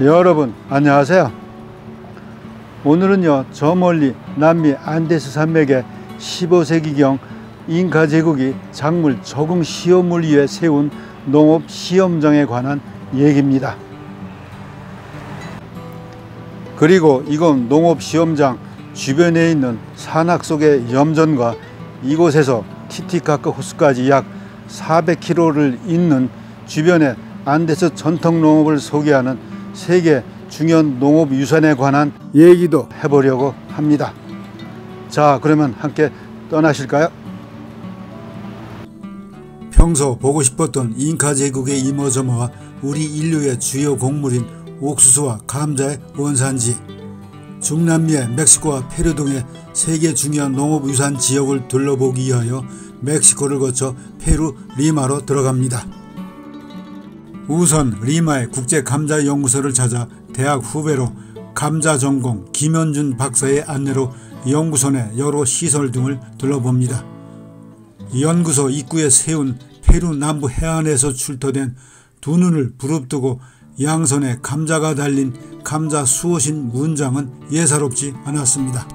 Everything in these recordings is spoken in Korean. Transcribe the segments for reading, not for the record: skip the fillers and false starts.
여러분 안녕하세요. 오늘은요 저 멀리 남미 안데스 산맥에 15세기경 잉카 제국이 작물 적응 시험을 위해 세운 농업 시험장에 관한 얘기입니다. 그리고 이곳 농업 시험장 주변에 있는 산악 속의 염전과 이곳에서 티티카카 호수까지 약 400km를 잇는 주변의 안데스 전통 농업을 소개하는 세계 중요 농업 유산에 관한 얘기도 해보려고 합니다. 자, 그러면 함께 떠나실까요? 평소 보고 싶었던 잉카 제국의 이모저모와 우리 인류의 주요 곡물인 옥수수와 감자의 원산지, 중남미의 멕시코와 페루 등의 세계 중요한 농업 유산 지역을 둘러보기 위하여 멕시코를 거쳐 페루 리마로 들어갑니다. 우선 리마의 국제감자연구소를 찾아 대학 후배로 감자 전공 김현준 박사의 안내로 연구소 내 여러 시설 등을 둘러봅니다. 연구소 입구에 세운 페루 남부 해안에서 출토된 두 눈을 부릅뜨고 양손에 감자가 달린 감자 수호신 문장은 예사롭지 않았습니다.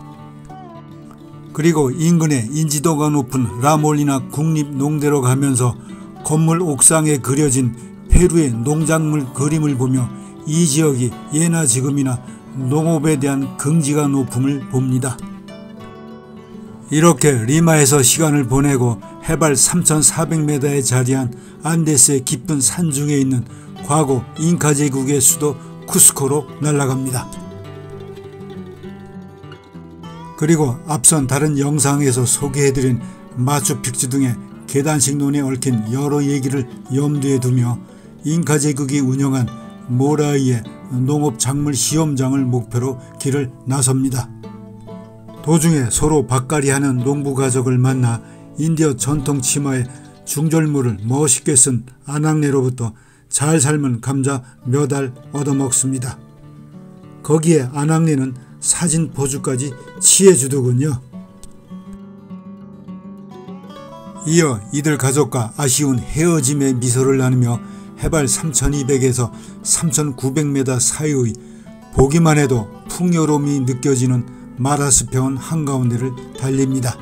그리고 인근에 인지도가 높은 라몰리나 국립농대로 가면서 건물 옥상에 그려진 페루의 농작물 그림을 보며 이 지역이 예나 지금이나 농업에 대한 긍지가 높음을 봅니다. 이렇게 리마에서 시간을 보내고 해발 3,400m에 자리한 안데스의 깊은 산중에 있는 과거 잉카 제국의 수도 쿠스코로 날아갑니다. 그리고 앞선 다른 영상에서 소개해드린 마추픽추 등의 계단식 논에 얽힌 여러 얘기를 염두에 두며 잉카 제국이 운영한 모라이의 농업 작물 시험장을 목표로 길을 나섭니다. 도중에 서로 밭갈이하는 농부 가족을 만나 인디어 전통 치마에 중절모를 멋있게 쓴 아낙네로부터 잘 삶은 감자 몇 알 얻어먹습니다. 거기에 아낙네는 사진 포즈까지 취해주더군요. 이어 이들 가족과 아쉬운 헤어짐의 미소를 나누며 해발 3200에서 3900m 사이의 보기만 해도 풍요로움이 느껴지는 마라스 평원 한가운데를 달립니다.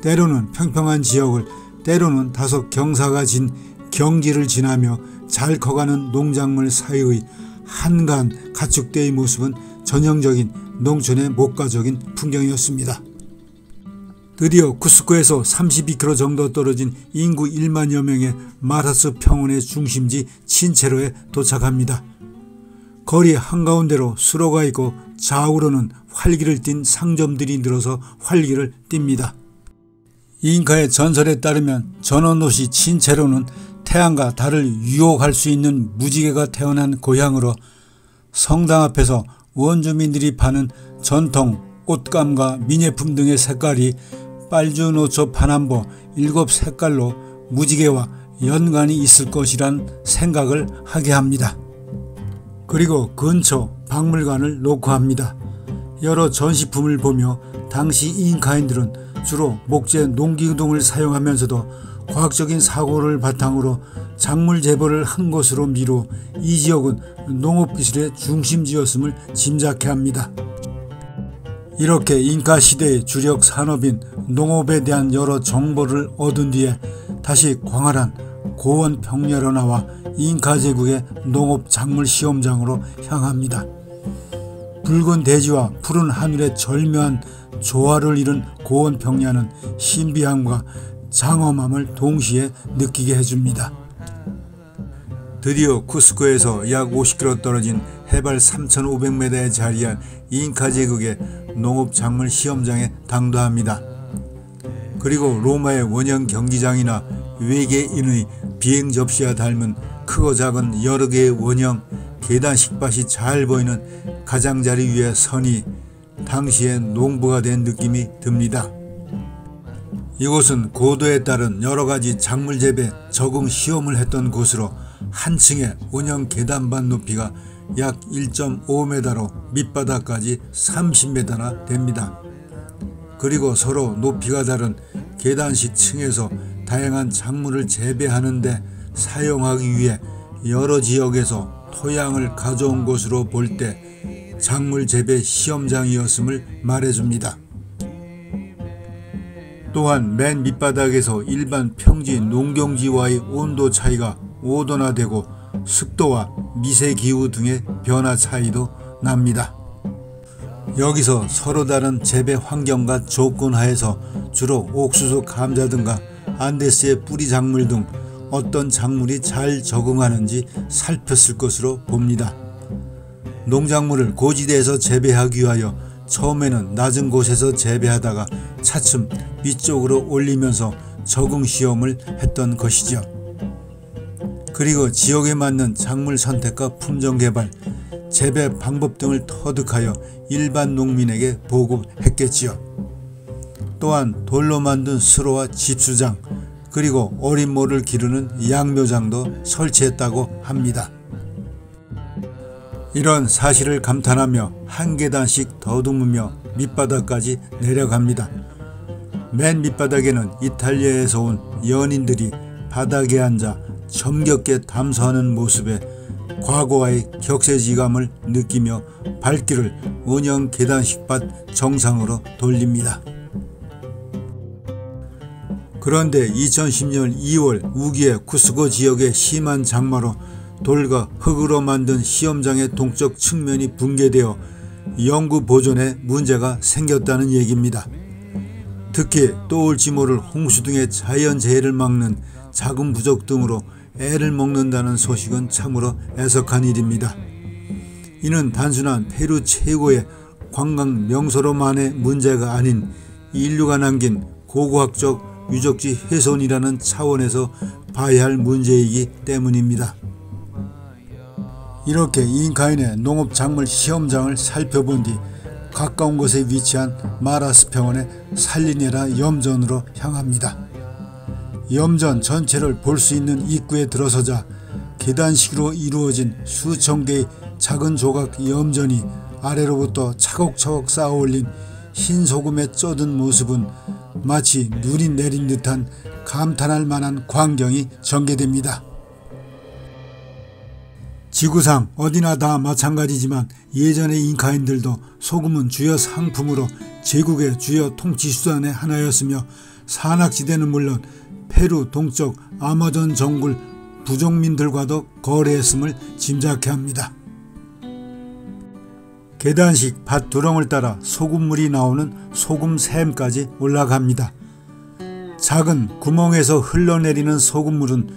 때로는 평평한 지역을, 때로는 다소 경사가 진 경지를 지나며 잘 커가는 농작물 사이의 한가한 가축대의 모습은 전형적인 농촌의 목가적인 풍경이었습니다. 드디어 쿠스코에서 32km 정도 떨어진 인구 1만여 명의 마라스 평원의 중심지 친체로에 도착합니다. 거리 한가운데로 수로가 있고 좌우로는 활기를 띤 상점들이 늘어서 활기를 띱니다. 잉카의 전설에 따르면 전원도시 친체로는 태양과 달을 유혹할 수 있는 무지개가 태어난 고향으로 성당 앞에서 원주민들이 파는 전통 옷감과 미nie품 등의 색깔이 빨주노초 파남보 7색깔로 무지개와 연관이 있을 것이란 생각을 하게 합니다. 그리고 근처 박물관을 녹화합니다. 여러 전시품을 보며 당시 잉카인들은 주로 목재 농기구등을 사용하면서도 과학적인 사고를 바탕으로 작물 재배를 한 것으로 미루 이 지역은 농업기술의 중심지였음을 짐작해 합니다. 이렇게 잉카 시대의 주력 산업인 농업에 대한 여러 정보를 얻은 뒤에 다시 광활한 고원 평야로 나와 잉카 제국의 농업 작물 시험장으로 향합니다. 붉은 대지와 푸른 하늘의 절묘한 조화를 이룬 고원 평야는 신비함과 장엄함을 동시에 느끼게 해줍니다. 드디어 쿠스코에서 약 50km 떨어진 해발 3,500m에 자리한 잉카 제국의 농업 작물 시험장에 당도합니다. 그리고 로마의 원형 경기장이나 외계인의 비행 접시와 닮은 크고 작은 여러 개의 원형 계단 식밭이 잘 보이는 가장자리 위에 서니 당시의 농부가 된 느낌이 듭니다. 이곳은 고도에 따른 여러가지 작물 재배 적응 시험을 했던 곳으로 한 층의 원형 계단반 높이가 약 1.5m로 밑바닥까지 30m나 됩니다. 그리고 서로 높이가 다른 계단식 층에서 다양한 작물을 재배하는데 사용하기 위해 여러 지역에서 토양을 가져온 곳으로 볼 때 작물 재배 시험장이었음을 말해줍니다. 또한 맨 밑바닥에서 일반 평지 농경지와의 온도 차이가 5도나 되고 습도와 미세기후 등의 변화 차이도 납니다. 여기서 서로 다른 재배 환경과 조건 하에서 주로 옥수수, 감자 등과 안데스의 뿌리 작물 등 어떤 작물이 잘 적응하는지 살폈을 것으로 봅니다. 농작물을 고지대에서 재배하기 위하여 처음에는 낮은 곳에서 재배하다가 차츰 위쪽으로 올리면서 적응 시험을 했던 것이죠. 그리고 지역에 맞는 작물 선택과 품종 개발, 재배 방법 등을 터득하여 일반 농민에게 보급했겠지요. 또한 돌로 만든 수로와 집수장, 그리고 어린 모를 기르는 양묘장도 설치했다고 합니다. 이런 사실을 감탄하며 한 계단씩 더듬으며 밑바닥까지 내려갑니다. 맨 밑바닥에는 이탈리아에서 온 연인들이 바닥에 앉아 정겹게 담소하는 모습에 과거와의 격세지감을 느끼며 발길을 은영 계단식밭 정상으로 돌립니다. 그런데 2010년 2월 우기의 쿠스코 지역의 심한 장마로 돌과 흙으로 만든 시험장의 동쪽 측면이 붕괴되어 연구 보존에 문제가 생겼다는 얘기입니다. 특히 또 올지 모를 홍수 등의 자연재해를 막는 자금 부족 등으로 애를 먹는다는 소식은 참으로 애석한 일입니다. 이는 단순한 페루 최고의 관광 명소로만의 문제가 아닌 인류가 남긴 고고학적 유적지 훼손이라는 차원에서 봐야 할 문제이기 때문입니다. 이렇게 잉카인의 농업작물 시험장을 살펴본 뒤 가까운 곳에 위치한 마라스 평원의 살리네라 염전으로 향합니다. 염전 전체를 볼 수 있는 입구에 들어서자 계단식으로 이루어진 수천 개의 작은 조각 염전이 아래로부터 차곡차곡 쌓아올린 흰 소금에 쪄든 모습은 마치 눈이 내린 듯한 감탄할 만한 광경이 전개됩니다. 지구상 어디나 다 마찬가지지만 예전의 잉카인들도 소금은 주요 상품으로 제국의 주요 통치수단의 하나였으며 산악지대는 물론 페루 동쪽 아마존 정글 부족민들과도 거래했음을 짐작케 합니다. 계단식 밭 두렁을 따라 소금물이 나오는 소금샘까지 올라갑니다. 작은 구멍에서 흘러내리는 소금물은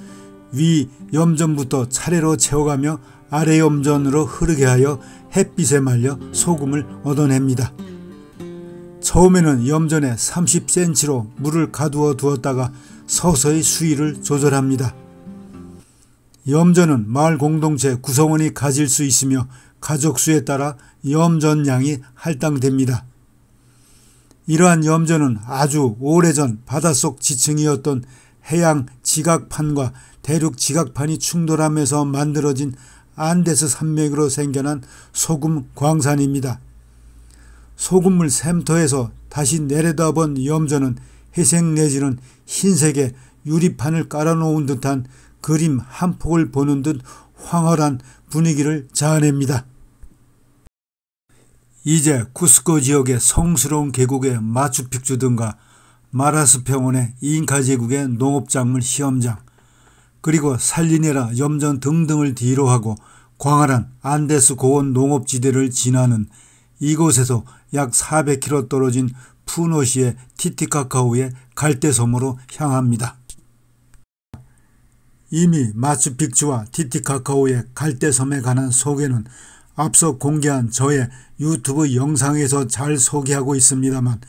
위 염전부터 차례로 채워가며 아래 염전으로 흐르게 하여 햇빛에 말려 소금을 얻어냅니다. 처음에는 염전에 30cm로 물을 가두어 두었다가 서서히 수위를 조절합니다. 염전은 마을 공동체 구성원이 가질 수 있으며 가족 수에 따라 염전량이 할당됩니다. 이러한 염전은 아주 오래전 바닷속 지층이었던 해양 지각판과 대륙 지각판이 충돌하면서 만들어진 안데스 산맥으로 생겨난 소금 광산입니다. 소금물 샘터에서 다시 내려다본 염전은 회색 내지는 흰색의 유리판을 깔아놓은 듯한 그림 한 폭을 보는 듯 황홀한 분위기를 자아냅니다. 이제 쿠스코 지역의 성스러운 계곡의 마추픽추 등과 마라스 평원의 잉카 제국의 농업작물 시험장, 그리고 살리네라 염전 등등을 뒤로하고 광활한 안데스 고원 농업지대를 지나는 이곳에서 약 400km 떨어진 푸노시의 티티카카오의 갈대섬으로 향합니다. 이미 마추픽추와 티티카카오의 갈대섬에 관한 소개는 앞서 공개한 저의 유튜브 영상에서 잘 소개하고 있습니다만,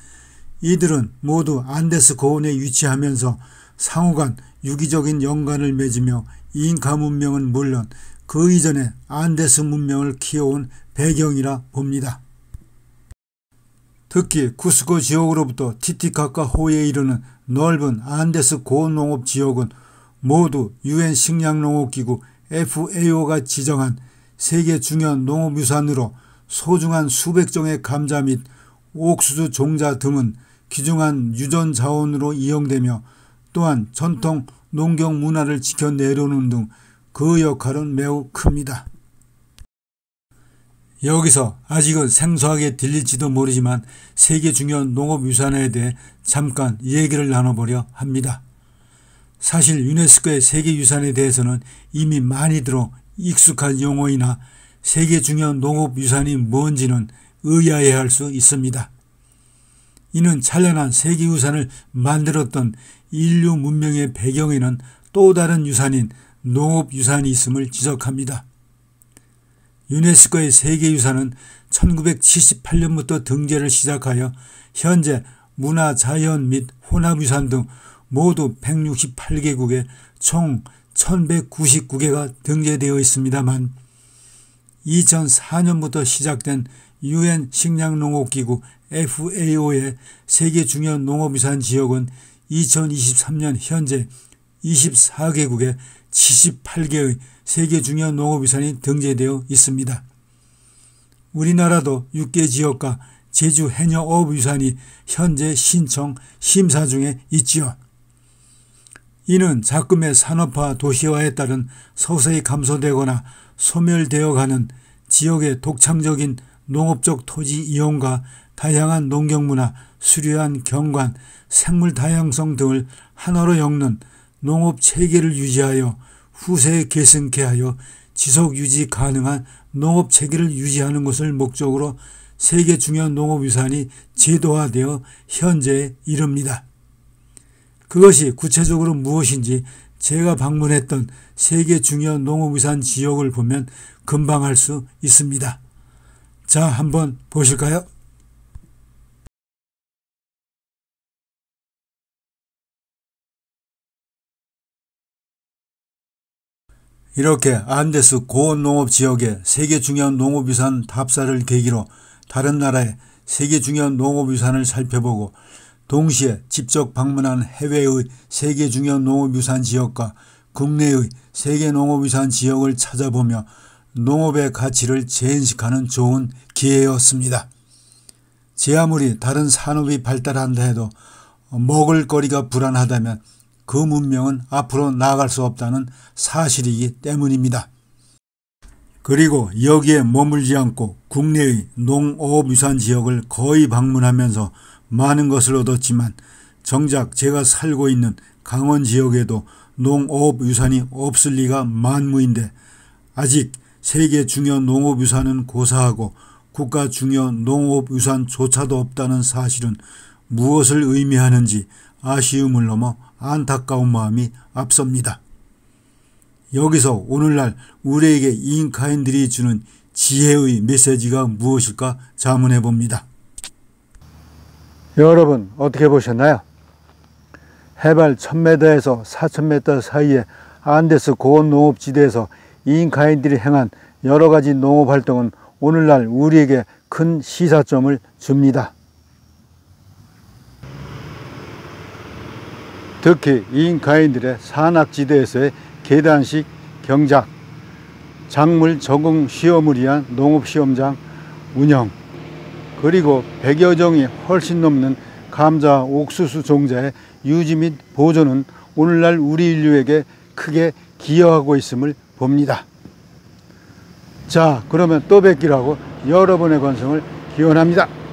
이들은 모두 안데스 고원에 위치하면서 상호간 유기적인 연관을 맺으며 잉카 문명은 물론 그 이전에 안데스 문명을 키워온 배경이라 봅니다. 특히 쿠스코 지역으로부터 티티카카 호에 이르는 넓은 안데스 고농업 지역은 모두 UN 식량농업기구 FAO가 지정한 세계 중요 농업유산으로 소중한 수백 종의 감자 및 옥수수 종자 등은 귀중한 유전자원으로 이용되며, 또한 전통 농경 문화를 지켜내려오는 등 그 역할은 매우 큽니다. 여기서 아직은 생소하게 들릴지도 모르지만 세계 중요 농업유산에 대해 잠깐 얘기를 나눠보려 합니다. 사실 유네스코의 세계유산에 대해서는 이미 많이 들어 익숙한 용어이나 세계 중요 농업유산이 뭔지는 의아해할 수 있습니다. 이는 찬란한 세계유산을 만들었던 인류 문명의 배경에는 또 다른 유산인 농업유산이 있음을 지적합니다. 유네스코의 세계유산은 1978년부터 등재를 시작하여 현재 문화, 자연 및 혼합유산 등 모두 168개국에 총 1199개가 등재되어 있습니다만 2004년부터 시작된 UN 식량농업기구 FAO의 세계 중요 농업유산 지역은 2023년 현재 24개국에 78개의 세계 중요 농업유산이 등재되어 있습니다. 우리나라도 6개 지역과 제주 해녀어업유산이 현재 신청 심사 중에 있지요. 이는 작금의 산업화 도시화에 따른 서서히 감소되거나 소멸되어가는 지역의 독창적인 농업적 토지 이용과 다양한 농경문화, 수려한 경관, 생물 다양성 등을 하나로 엮는 농업 체계를 유지하여 후세에 계승케 하여 지속 유지 가능한 농업 체계를 유지하는 것을 목적으로 세계 중요 농업유산이 제도화되어 현재에 이릅니다. 그것이 구체적으로 무엇인지 제가 방문했던 세계 중요 농업유산 지역을 보면 금방 알 수 있습니다. 자, 한번 보실까요? 이렇게 안데스 고원농업지역의 세계 중요 농업유산 답사를 계기로 다른 나라의 세계 중요 농업유산을 살펴보고 동시에 직접 방문한 해외의 세계 중요 농업유산 지역과 국내의 세계 농업유산 지역을 찾아보며 농업의 가치를 재인식하는 좋은 기회였습니다. 제 아무리 다른 산업이 발달한다 해도 먹을거리가 불안하다면 그 문명은 앞으로 나아갈 수 없다는 사실이기 때문입니다. 그리고 여기에 머물지 않고 국내의 농업유산 지역을 거의 방문하면서 많은 것을 얻었지만 정작 제가 살고 있는 강원 지역에도 농업유산이 없을 리가 만무인데 아직 세계 중요 농업유산은 고사하고 국가 중요 농업유산조차도 없다는 사실은 무엇을 의미하는지 아쉬움을 넘어 안타까운 마음이 앞섭니다. 여기서 오늘날 우리에게 인카인들이 주는 지혜의 메시지가 무엇일까 자문해 봅니다. 여러분 어떻게 보셨나요? 해발 1000m에서 4000m 사이의 안데스 고원농업지대에서 인카인들이 행한 여러가지 농업활동은 오늘날 우리에게 큰 시사점을 줍니다. 특히 인카인들의 산악지대에서의 계단식 경작, 작물 적응 시험을 위한 농업시험장 운영, 그리고 100여 종이 훨씬 넘는 감자, 옥수수 종자의 유지 및 보존은 오늘날 우리 인류에게 크게 기여하고 있음을 봅니다. 자, 그러면 또 뵙기로 하고 여러분의 건승을 기원합니다.